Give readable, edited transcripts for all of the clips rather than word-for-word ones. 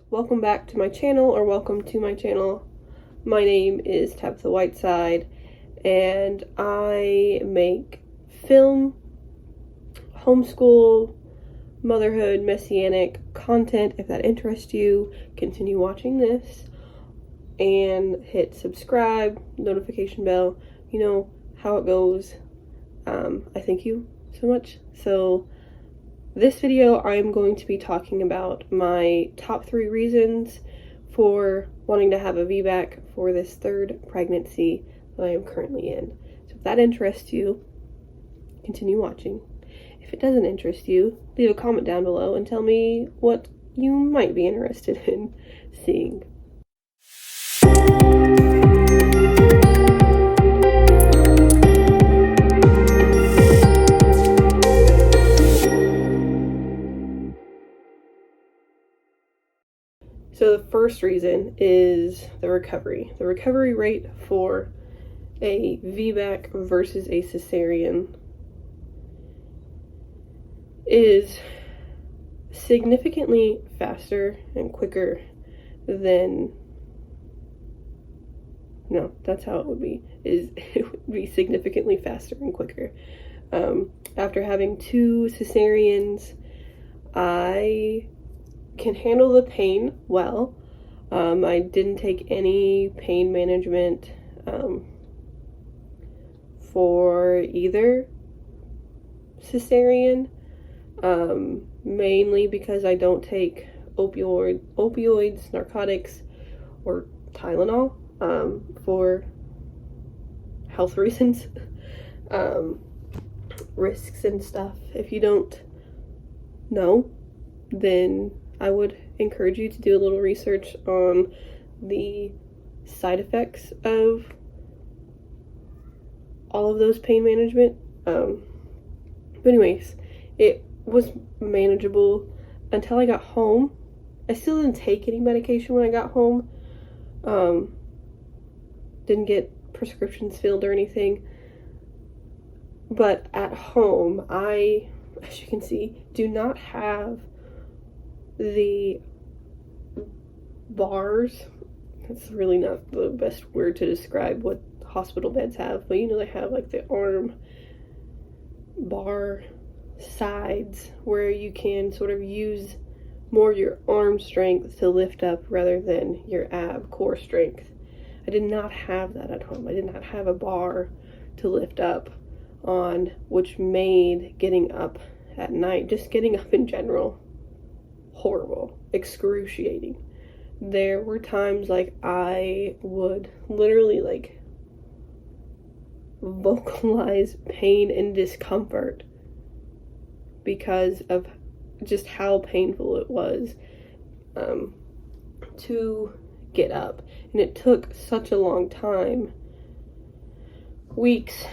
welcome back to my channel, or welcome to my channel. My name is Tabatha Whiteside, and I make film, homeschool, motherhood, Messianic content. If that interests you, continue watching this and hit subscribe, notification bell. You know how it goes. I thank you so much. So this video, I'm going to be talking about my top 3 reasons for wanting to have a Vbac for this 3rd pregnancy that I am currently in. So if that interests you, continue watching. If it doesn't interest you, leave a comment down below and tell me what you might be interested in seeing. So the first reason is the recovery. The recovery rate for a Vbac versus a cesarean is significantly faster and quicker than, no, that's how it would be, it would be significantly faster and quicker. After having 2 cesareans, I can handle the pain well. I didn't take any pain management for either cesarean, mainly because I don't take opioids, narcotics, or Tylenol for health reasons, risks and stuff. If you don't know, then I would encourage you to do a little research on the side effects of all of those pain management. But anyways, it was manageable until I got home. I still didn't take any medication when I got home. Didn't get prescriptions filled or anything. But at home, I, as you can see, do not have the bars. That's really not the best word to describe what hospital beds have, but you know, they have like the arm bar sides where you can sort of use more your arm strength to lift up rather than your ab core strength. I did not have that at home. I did not have a bar to lift up on, which made getting up at night, just getting up in general, horrible, excruciating. There were times like I would literally like vocalize pain and discomfort because of just how painful it was to get up. And it took such a long time, weeks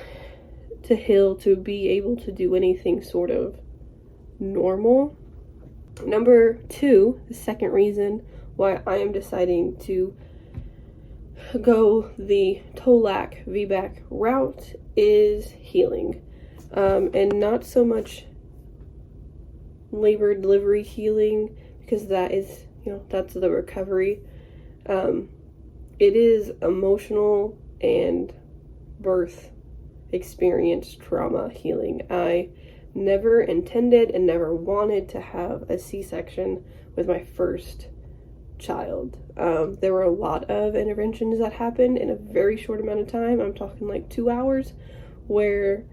to heal, to be able to do anything sort of normal. Number 2, the second reason why I am deciding to go the TOLAC Vbac route is healing. And not so much labor delivery healing, because that is, you know, that's the recovery. It is emotional and birth experience trauma healing. I never intended and never wanted to have a C-section with my first child. There were a lot of interventions that happened in a very short amount of time. I'm talking like 2 hours, where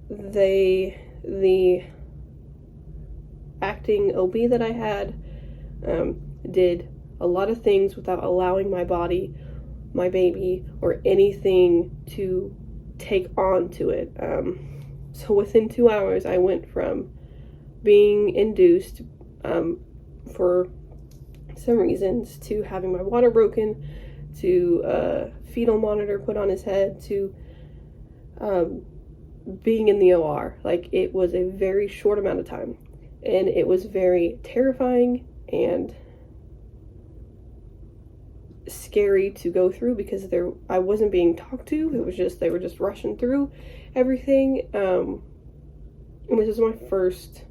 the acting OB that I had did a lot of things without allowing my body, my baby, or anything to take on to it. So within 2 hours, I went from being induced for some reasons to having my water broken, to a fetal monitor put on his head, to being in the OR. Like, it was a very short amount of time, and it was very terrifying and scary to go through, because I wasn't being talked to. It was just, they were just rushing through everything. And this was my first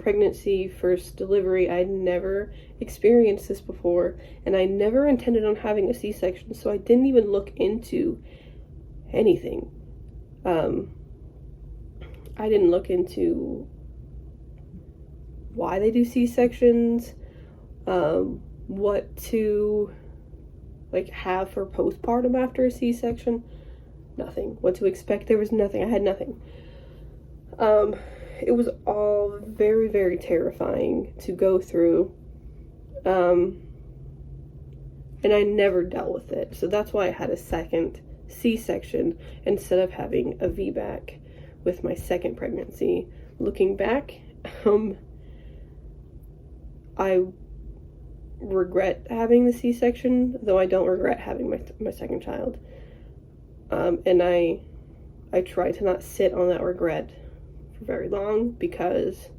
pregnancy, first delivery. I'd never experienced this before, and I never intended on having a C-section, so I didn't even look into anything. I didn't look into why they do C-sections, what to have for postpartum after a C-section. Nothing. What to expect. There was nothing. I had nothing. It was all very, very terrifying to go through. And I never dealt with it. So that's why I had a second C-section instead of having a Vbac with my second pregnancy. Looking back, I regret having the C-section, though I don't regret having my second child. And I try to not sit on that regret for very long, because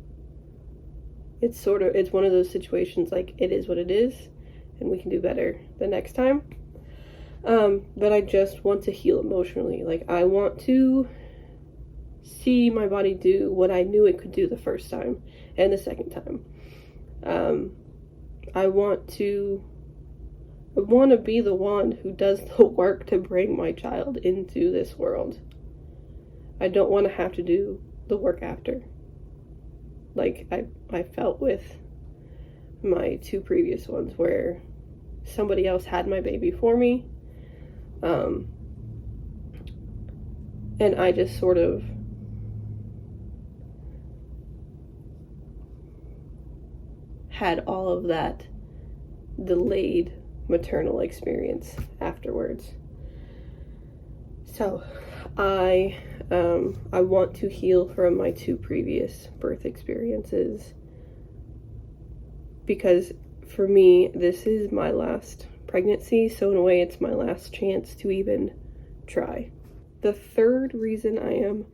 it's one of those situations, it is what it is, and we can do better the next time. But I just want to heal emotionally. I want to see my body do what I knew it could do the first time and the second time. I want to be the one who does the work to bring my child into this world. I don't want to have to do the work after. I felt with my two previous ones, where somebody else had my baby for me. And I just sort of had all of that delayed maternal experience afterwards. So I want to heal from my two previous birth experiences, because for me, this is my last pregnancy, so in a way it's my last chance to even try. The third reason I am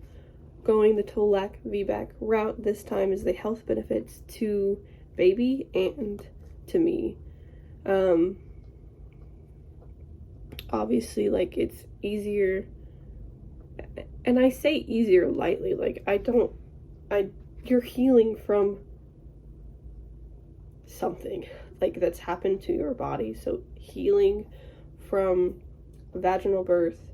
going the TOLAC Vbac route this time is the health benefits to baby and to me. Obviously, it's easier, and I say easier lightly, you're healing from something, that's happened to your body, so healing from vaginal birth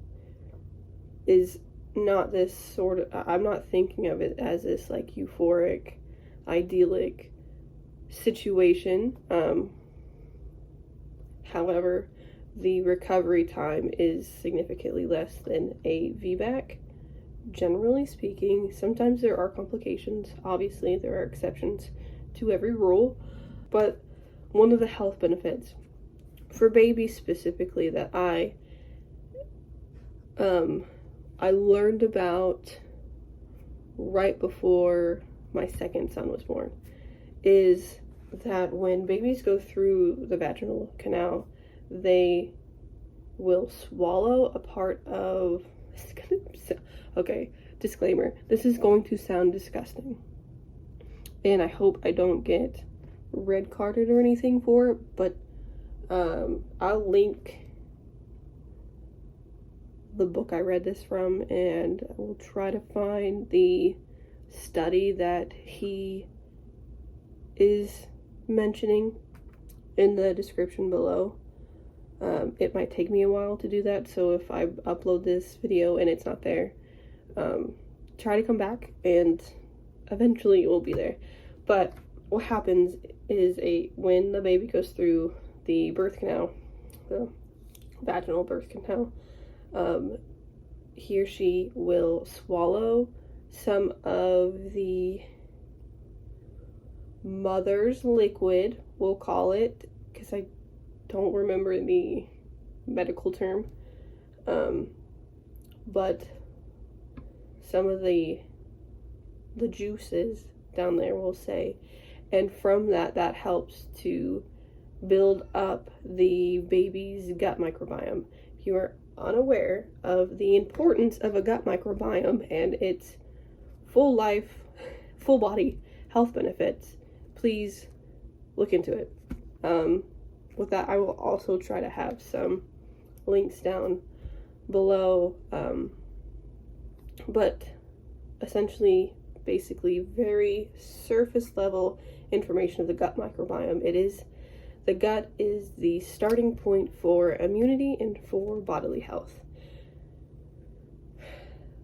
is not this sort of, I'm not thinking of it as this, euphoric, idyllic situation. However, the recovery time is significantly less than a Vbac, generally speaking. Sometimes there are complications. Obviously, there are exceptions to every rule. But one of the health benefits for babies specifically that I learned about right before my second son was born is that when babies go through the vaginal canal, they will swallow a part of, okay, disclaimer, this is going to sound disgusting, and I hope I don't get red carded or anything for it, but I'll link the book I read this from, and I will try to find the study that he is mentioning in the description below. It might take me a while to do that, so if I upload this video and it's not there, try to come back and eventually it will be there. But what happens is when the baby goes through the birth canal, the vaginal birth canal, he or she will swallow some of the mother's liquid, we'll call it, because I don't remember the medical term, but some of the juices down there, we'll say, and from that helps to build up the baby's gut microbiome. If you are unaware of the importance of a gut microbiome and its full body health benefits, please look into it. With that, I will also try to have some links down below, but essentially basically very surface level information of the gut microbiome. The gut is the starting point for immunity and for bodily health.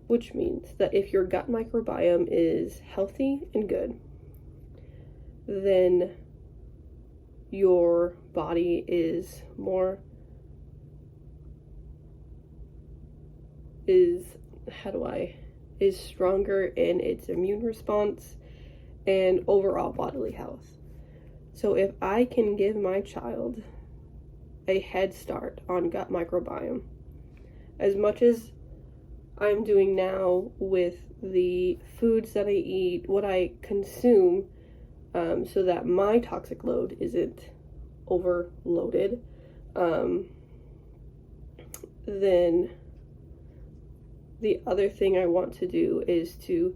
Which means that if your gut microbiome is healthy and good, then your body is stronger in its immune response and overall bodily health. So if I can give my child a head start on gut microbiome, as much as I'm doing now with the foods that I eat, what I consume, so that my toxic load isn't overloaded, then the other thing I want to do is to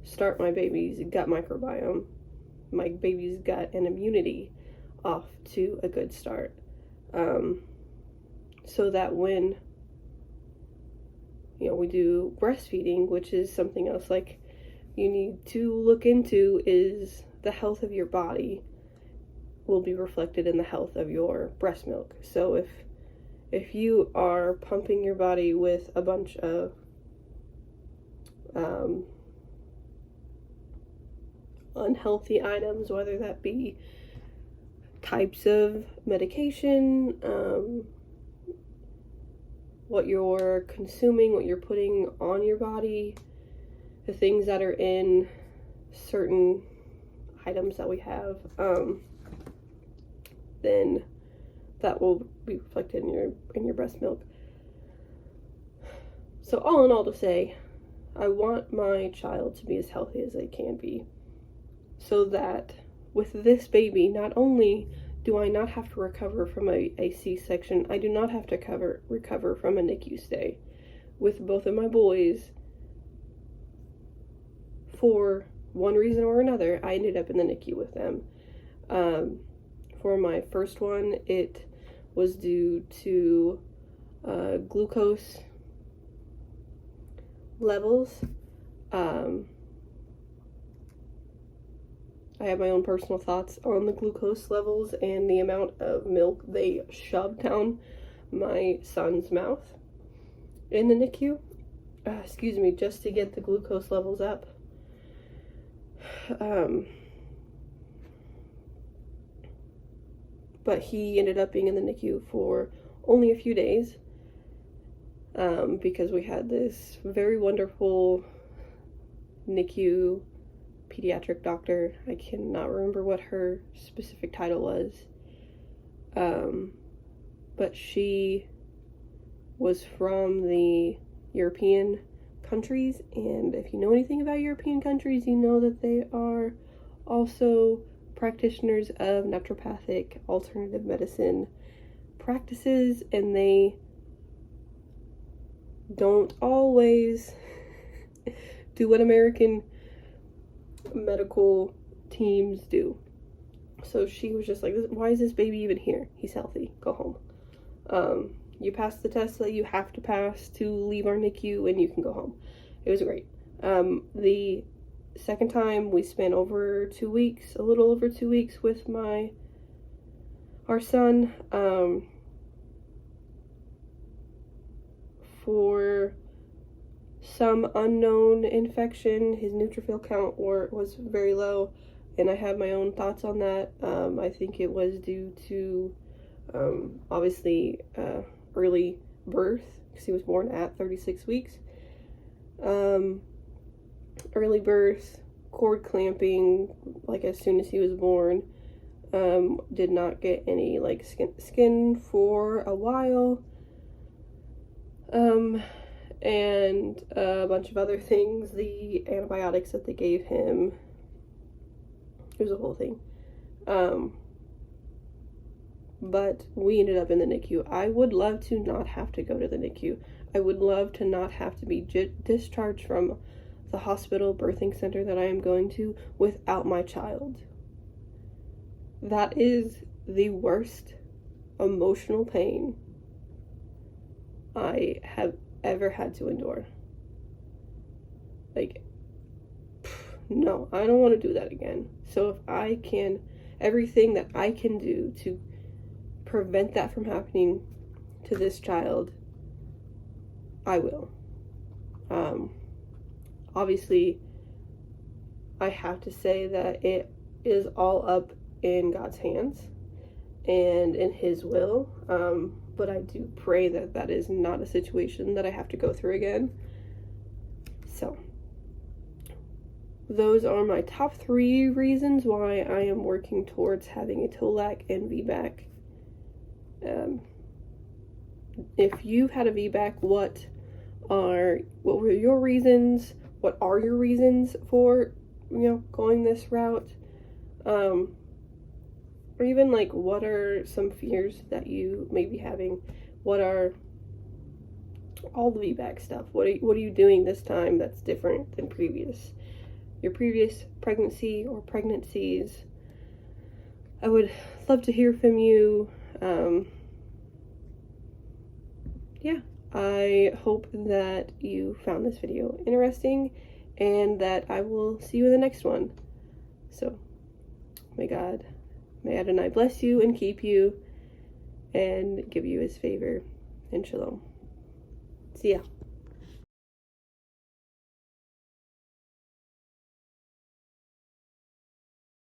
start my baby's gut microbiome, my baby's gut and immunity off to a good start. So that when, we do breastfeeding, which is something else like you need to look into, is the health of your body will be reflected in the health of your breast milk. So if you are pumping your body with a bunch of unhealthy items, whether that be types of medication, what you're consuming, what you're putting on your body, the things that are in certain items that we have, then that will be reflected in your breast milk. So all in all, to say, I want my child to be as healthy as they can be, so that with this baby, not only do I not have to recover from a C-section, I do not have to recover from a NICU stay. With both of my boys, for one reason or another, I ended up in the NICU with them. For my first one, it was due to glucose levels. I have my own personal thoughts on the glucose levels and the amount of milk they shoved down my son's mouth in the NICU, just to get the glucose levels up. But he ended up being in the NICU for only a few days, because we had this very wonderful NICU pediatric doctor. I cannot remember what her specific title was, but she was from the European countries, and if you know anything about European countries, you know that they are also practitioners of naturopathic alternative medicine practices, and they don't always do what American medical teams do. So she was just like, why is this baby even here? He's healthy. Go home. You passed the test that you have to pass to leave our NICU, and you can go home. It was great. The second time, we spent a little over 2 weeks with our son, for some unknown infection. His neutrophil count was very low, and I have my own thoughts on that. I think it was due to, obviously, early birth, because he was born at 36 weeks. Early birth, cord clamping, like as soon as he was born. Did not get any skin for a while. And a bunch of other things, the antibiotics that they gave him, it was a whole thing. But we ended up in the NICU. I would love to not have to go to the NICU. I would love to not have to be discharged from the hospital birthing center that I am going to without my child. That is the worst emotional pain I have ever had to endure. no, I don't want to do that again. So if I can, everything that I can do to prevent that from happening to this child, I will. Obviously, I have to say that it is all up in God's hands and in His will, but I do pray that that is not a situation that I have to go through again. So, those are my top 3 reasons why I am working towards having a TOLAC and Vbac. If you've had a Vbac, what were your reasons? What are your reasons for, going this route? Or even like, what are some fears that you may be having? What are all the Vbac stuff? What are you doing this time that's different than your previous pregnancy or pregnancies? I would love to hear from you. Yeah, I hope that you found this video interesting and that I will see you in the next one. So, may Adonai bless you and keep you and give you His favor, and shalom. See ya.